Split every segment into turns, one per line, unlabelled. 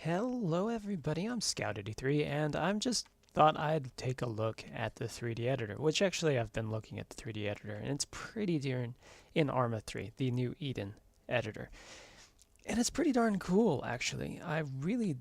Hello everybody, I'm Scout83 and I'm just thought I'd take a look at the 3D editor, which actually I've been looking at the 3D editor and it's pretty darn in Arma 3, the new Eden editor. And it's pretty darn cool actually. I really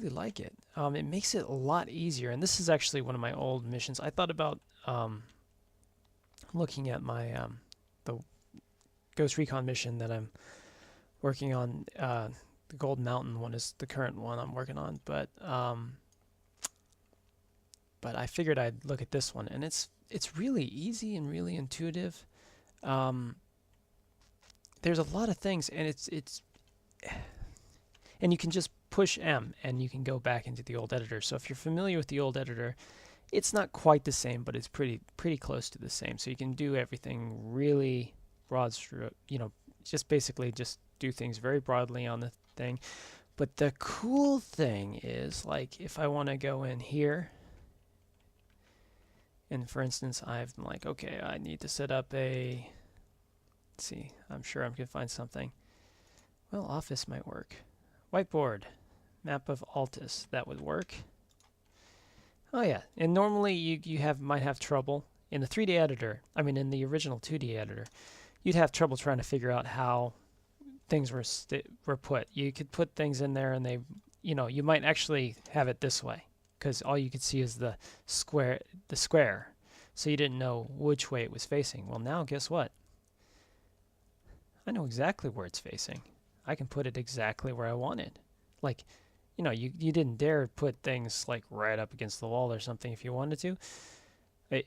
like it. It makes it a lot easier, and this is actually one of my old missions. I thought about looking at my the Ghost Recon mission that I'm working on. The Gold Mountain one is the current one I'm working on, but I figured I'd look at this one, and it's really easy and really intuitive. There's a lot of things, and and you can just push M, and you can go back into the old editor. So if you're familiar with the old editor, it's not quite the same, but it's pretty close to the same. So you can do everything really broad stroke, just basically just do things very broadly on the thing. But the cool thing is, like, if I want to go in here, and for instance, I'm like, okay, I need to set up a, let's see, I'm sure I can find something. Well, office might work. Whiteboard, map of Altus, that would work. Oh yeah, and normally you might have trouble in the 3D editor. I mean, in the original 2D editor, you'd have trouble trying to figure out how things were put. You could put things in there, and you might actually have it this way, because all you could see is the square, so you didn't know which way it was facing. Well, now guess what? I know exactly where it's facing. I can put it exactly where I want it. Like, you didn't dare put things like right up against the wall or something if you wanted to,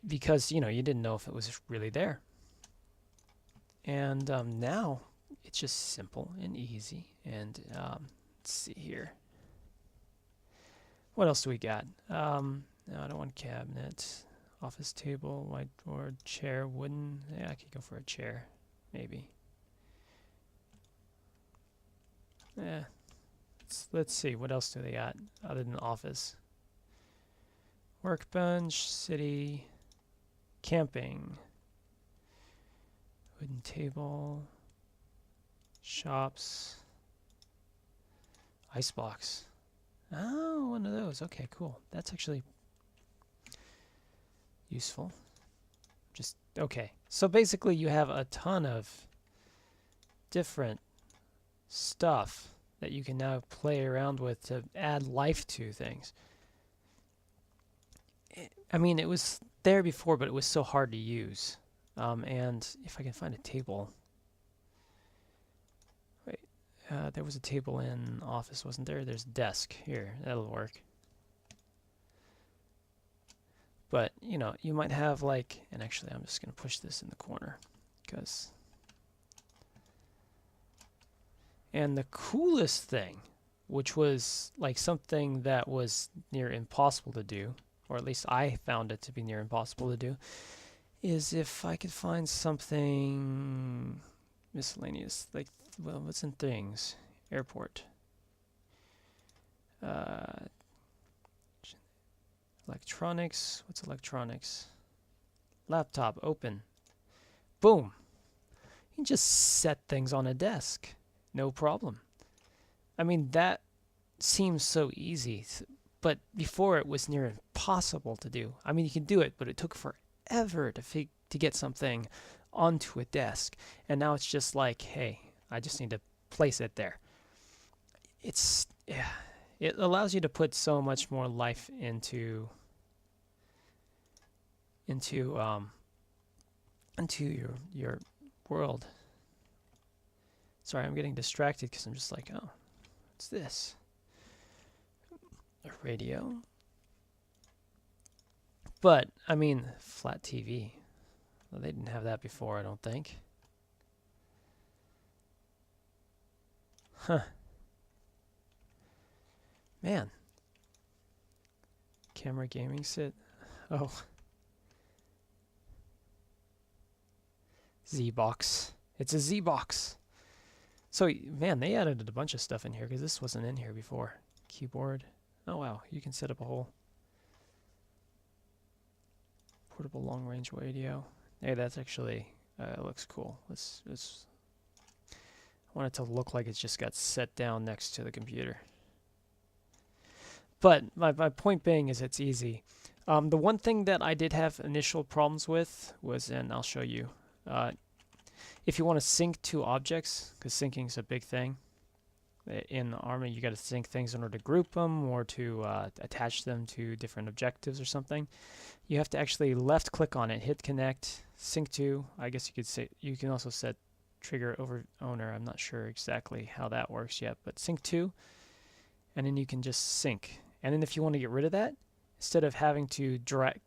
because you didn't know if it was really there. And now it's just simple and easy. And let's see here. What else do we got? No, I don't want cabinet, office table, whiteboard, chair, wooden. Yeah, I could go for a chair, maybe. Yeah. Let's see, what else do they got other than office? Workbench, city, camping, wooden table, shops, icebox. Oh, one of those. Okay, cool. That's actually useful. Okay. So basically you have a ton of different stuff that you can now play around with to add life to things. I mean, it was there before, but it was so hard to use. And if I can find a table. Wait, there was a table in Office, wasn't there? There's a desk here. That'll work. But, you might have like, and actually I'm just going to push this in the corner, because... And the coolest thing, which was like something that was near impossible to do, or at least I found it to be near impossible to do, is if I could find something miscellaneous, like, well, what's in things? Airport. Electronics. What's electronics? Laptop. Open. Boom. You can just set things on a desk. No problem. I mean, that seems so easy, but before it was near impossible to do. I mean, you can do it, but it took forever to get something onto a desk. And now it's just like, hey, I just need to place it there. It allows you to put so much more life into your world. Sorry, I'm getting distracted because I'm just like, oh, what's this? A radio. But, I mean, flat TV. Well, they didn't have that before, I don't think. Huh. Man. Camera gaming set. Oh. Z-Box. It's a Z-Box. So, man, they added a bunch of stuff in here because this wasn't in here before. Keyboard. Oh, wow. You can set up a whole portable long-range radio. Hey, that's actually looks cool. I want it to look like it's just got set down next to the computer. But my point being is it's easy. The one thing that I did have initial problems with was, and I'll show you, uh, if you want to sync two objects, because syncing is a big thing. In Arma, you got to sync things in order to group them or to attach them to different objectives or something. You have to actually left click on it, hit connect, sync to. I guess you could say, you can also set trigger over owner. I'm not sure exactly how that works yet, but sync to, and then you can just sync. And then if you want to get rid of that, instead of having to drag,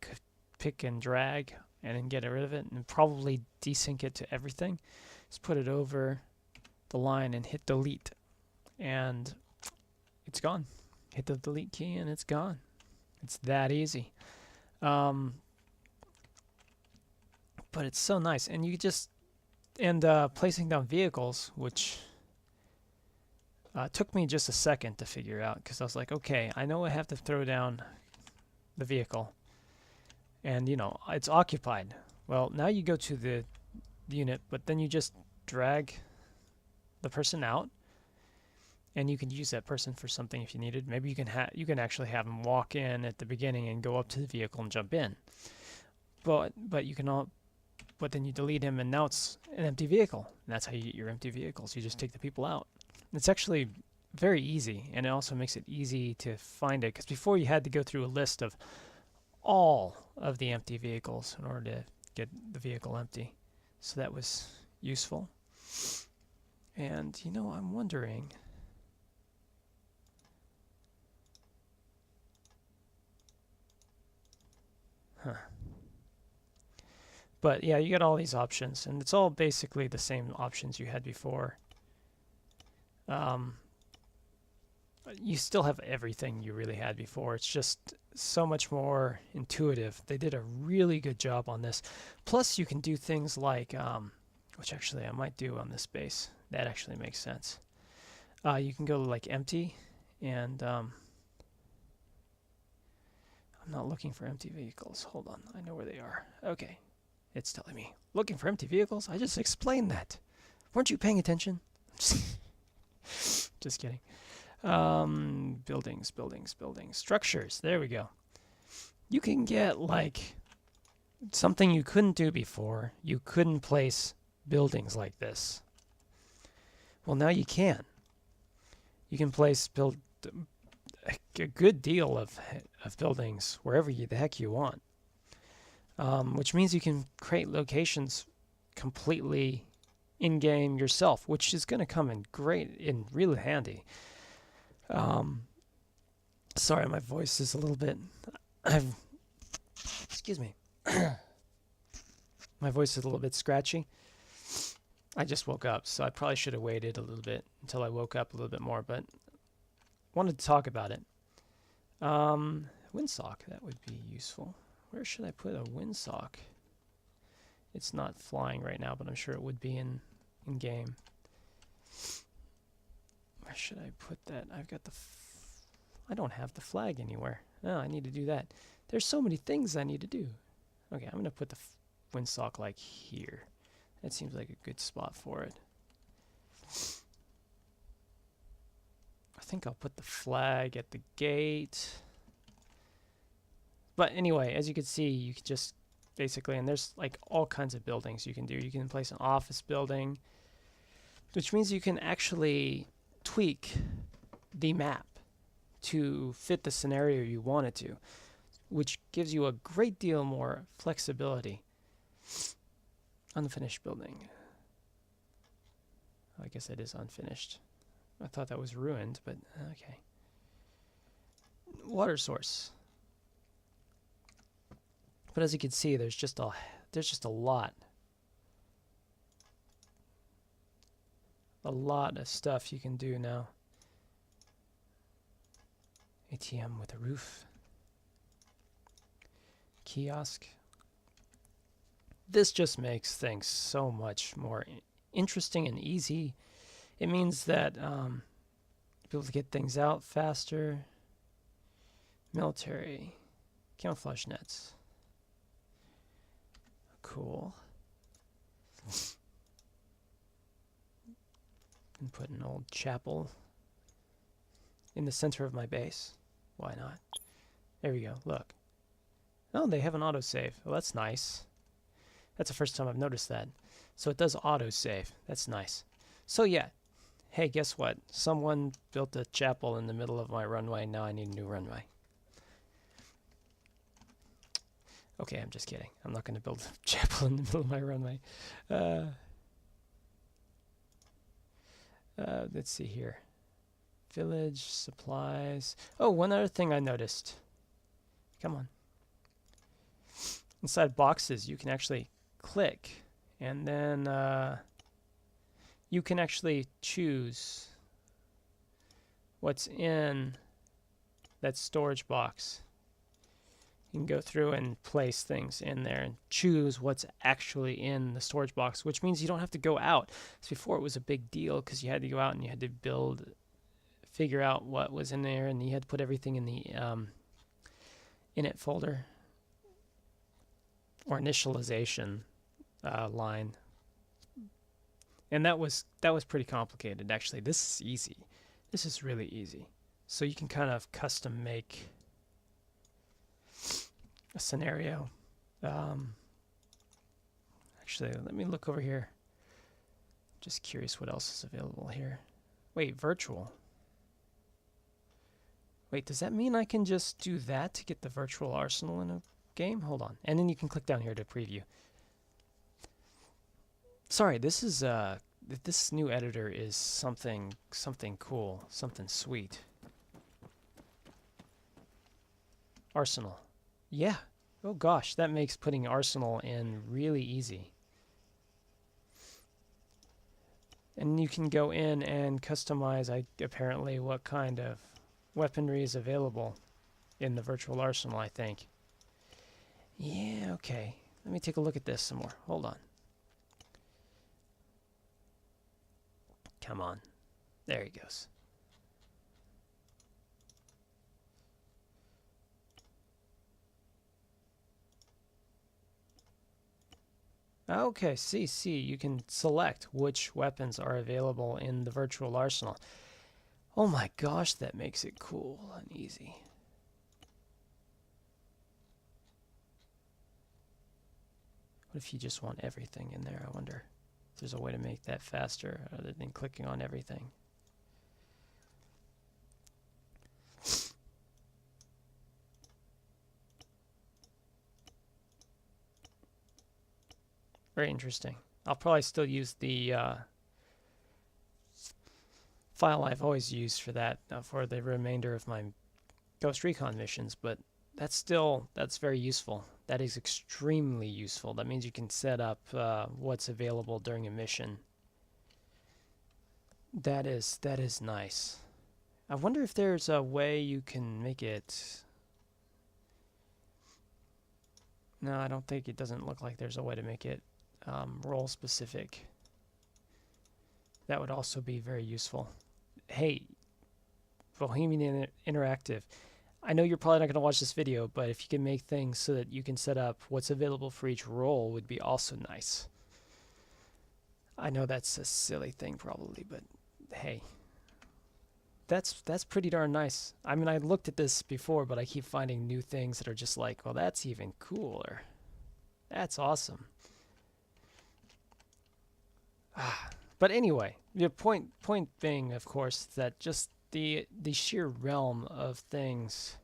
pick and drag and then get rid of it and probably desync it to everything, just put it over the line and hit delete. And it's gone. Hit the delete key and it's gone. It's that easy. But it's so nice. And you just, and placing down vehicles, which took me just a second to figure out, because I was like, okay, I know I have to throw down the vehicle. And, you know, it's occupied. Well, now you go to the unit, but then you just drag the person out. And you can use that person for something if you needed. Maybe you can actually have them walk in at the beginning and go up to the vehicle and jump in. But you can but then you delete him and now it's an empty vehicle. And that's how you get your empty vehicles. You just take the people out. It's actually very easy, and it also makes it easy to find it, because before you had to go through a list of all of the empty vehicles in order to get the vehicle empty. So that was useful. And you know, I'm wondering, but yeah, you get all these options, and it's all basically the same options you had before. You still have everything you really had before. It's just so much more intuitive. They did a really good job on this. Plus, you can do things like, which actually I might do on this base. That actually makes sense. You can go like empty, and I'm not looking for empty vehicles. Hold on, I know where they are. Okay. It's telling me, looking for empty vehicles? I just explained that. Weren't you paying attention? Just kidding. Buildings. Structures. There we go. You can get like something you couldn't do before. You couldn't place buildings like this. Well, now you can. You can place a good deal of buildings wherever the heck you want. Which means you can create locations completely in-game yourself, which is going to come in really handy. Sorry, my voice is a little bit, excuse me. My voice is a little bit scratchy. I just woke up, so I probably should have waited a little bit until I woke up a little bit more, but wanted to talk about it. Windsock, that would be useful. Where should I put a windsock? It's not flying right now, but I'm sure it would be in game. Where should I put that? I've got I don't have the flag anywhere. No, I need to do that. There's so many things I need to do. Okay, I'm going to put the windsock like here. That seems like a good spot for it. I think I'll put the flag at the gate. But anyway, as you can see, you can just basically, and there's like all kinds of buildings you can do. You can place an office building, which means you can actually tweak the map to fit the scenario you want it to, which gives you a great deal more flexibility. Unfinished building. I guess that is unfinished. I thought that was ruined, but okay. Water source. But as you can see, there's just a lot. A lot of stuff you can do now. ATM with a roof. Kiosk. This just makes things so much more interesting and easy. It means that you'll be able to get things out faster. Military. Camouflage nets. Cool. And put an old chapel in the center of my base. Why not? There we go. Look. Oh, they have an autosave. Well, that's nice. That's the first time I've noticed that. So it does autosave. That's nice. So yeah. Hey, guess what? Someone built a chapel in the middle of my runway. Now I need a new runway. Okay, I'm just kidding. I'm not going to build a chapel in the middle of my runway. Let's see here. Village, supplies. Oh, one other thing I noticed. Come on. Inside boxes, you can actually click, and then you can actually choose what's in that storage box. You can go through and place things in there and choose what's actually in the storage box, which means you don't have to go out. So before it was a big deal because you had to go out and you had to figure out what was in there, and you had to put everything in the init folder or initialization line. And that was pretty complicated, actually. This is easy. This is really easy. So you can kind of custom make a scenario. Actually, let me look over here. Just curious what else is available here. Wait, virtual. Wait, does that mean I can just do that to get the virtual arsenal in a game? Hold on. And then you can click down here to preview. Sorry, this is this new editor is something cool, something sweet. Arsenal. Yeah. Oh gosh, that makes putting Arsenal in really easy. And you can go in and customize, apparently, what kind of weaponry is available in the virtual arsenal, I think. Yeah, okay. Let me take a look at this some more. Hold on. Come on. There he goes. Okay, see, you can select which weapons are available in the virtual arsenal. Oh my gosh, that makes it cool and easy. What if you just want everything in there? I wonder if there's a way to make that faster other than clicking on everything. Very interesting. I'll probably still use the file I've always used for that for the remainder of my Ghost Recon missions, but that's very useful. That is extremely useful. That means you can set up what's available during a mission. That is nice. I wonder if there's a way you can make it. No, I don't think it doesn't look like there's a way to make it role specific. That would also be very useful. Hey, Bohemian Interactive, I know you're probably not going to watch this video, but if you can make things so that you can set up what's available for each role would be also nice. I know that's a silly thing probably, but hey, that's pretty darn nice. I mean, I looked at this before, but I keep finding new things that are just like, well, that's even cooler. That's awesome. But anyway, the point being, of course, that just the sheer realm of things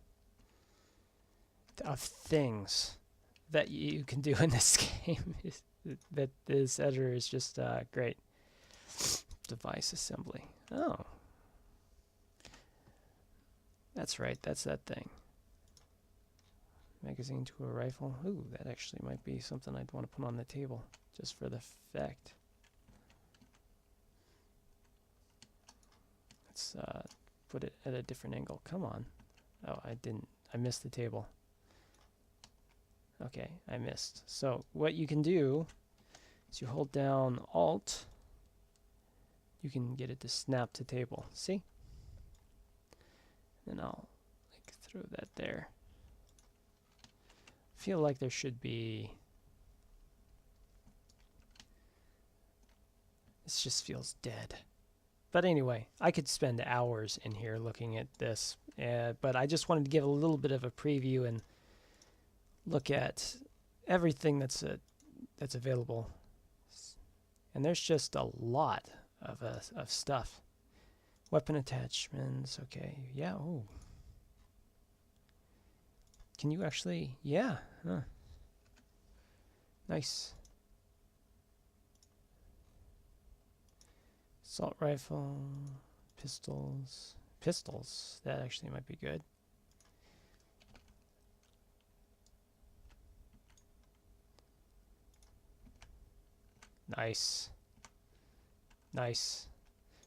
that you can do in this game is that this editor is just great. Device assembly. Oh, that's right. That's that thing. Magazine to a rifle. Ooh, that actually might be something I'd want to put on the table just for the effect. Let's put it at a different angle. Come on. Oh, I didn't. I missed the table. Okay, I missed. So what you can do is you hold down Alt. You can get it to snap to table. See? Then I'll throw that there. Feel like there should be. This just feels dead. But anyway, I could spend hours in here looking at this, but I just wanted to give a little bit of a preview and look at everything that's available. And there's just a lot of stuff. Weapon attachments, okay, yeah, oh. Can you actually, yeah, huh. Nice. Assault rifle, pistols. Pistols, that actually might be good. Nice. Nice.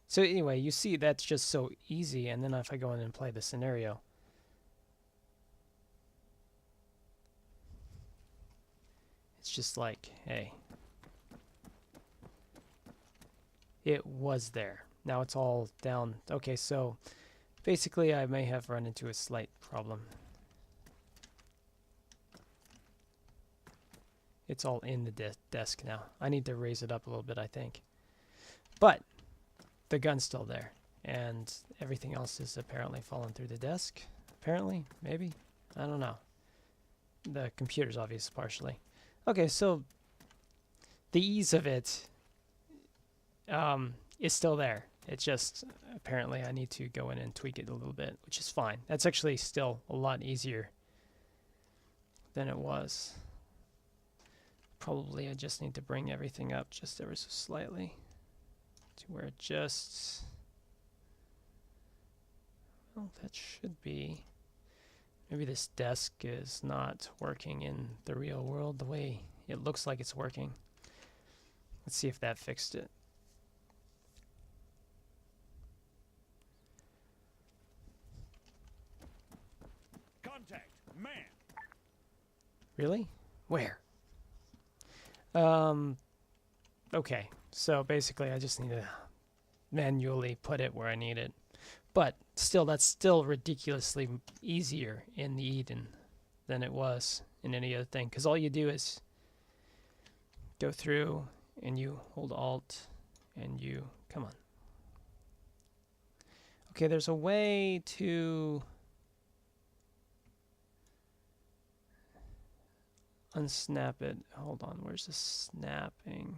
So anyway, you see that's just so easy, and then if I go in and play the scenario, it's just like, hey, it was there. Now it's all down. Okay, so basically I may have run into a slight problem. It's all in the desk now. I need to raise it up a little bit, I think. But the gun's still there, and everything else is apparently fallen through the desk. Apparently, maybe, I don't know. The computer's obvious partially. Okay, so the ease of it is still there. It's just apparently I need to go in and tweak it a little bit, which is fine. That's actually still a lot easier than it was. Probably I just need to bring everything up just ever so slightly to where it just, well, that should be, maybe this desk is not working in the real world the way it looks like it's working. Let's see if that fixed it.
Contact, man.
Really? Where? Okay, so basically I just need to manually put it where I need it. But still, that's still ridiculously easier in the Eden than it was in any other thing. Because all you do is go through and you hold Alt and you, come on. Okay, there's a way to unsnap it. Hold on, where's the snapping?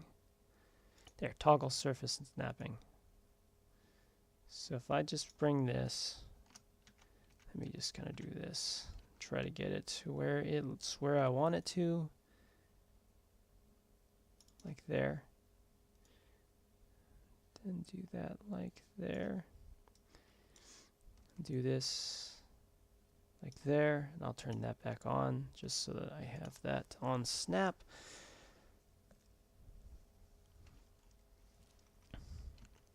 There, toggle surface and snapping. So if I just bring this, let me just kind of do this. Try to get it to where it's where I want it to. Like there. Then do that like there. Do this like there, and I'll turn that back on just so that I have that on snap.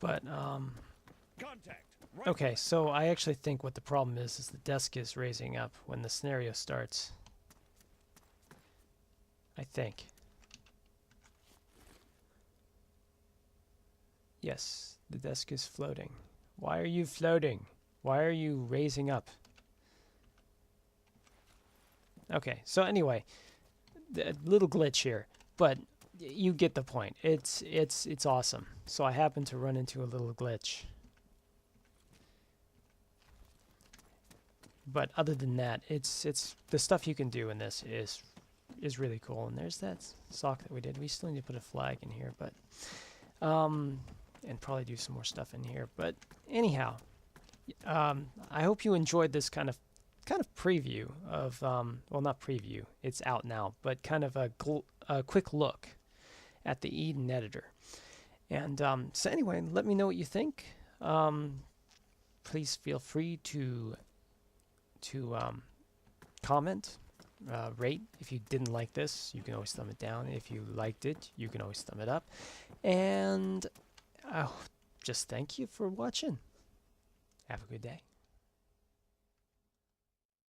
But
Contact. Right.
okay, so I actually think what the problem is the desk is raising up when the scenario starts. I think. Yes, the desk is floating. Why are you floating? Why are you raising up? Okay, so anyway, a little glitch here, but you get the point. It's awesome. So I happened to run into a little glitch. But other than that, it's the stuff you can do in this is really cool. And there's that sock that we did. We still need to put a flag in here, but and probably do some more stuff in here. But anyhow, I hope you enjoyed this kind of preview of well, not preview, it's out now, but kind of a quick look at the Eden editor. And so anyway, let me know what you think. Please feel free to comment, rate. If you didn't like this, you can always thumb it down. If you liked it, you can always thumb it up. And just thank you for watching. Have a good day.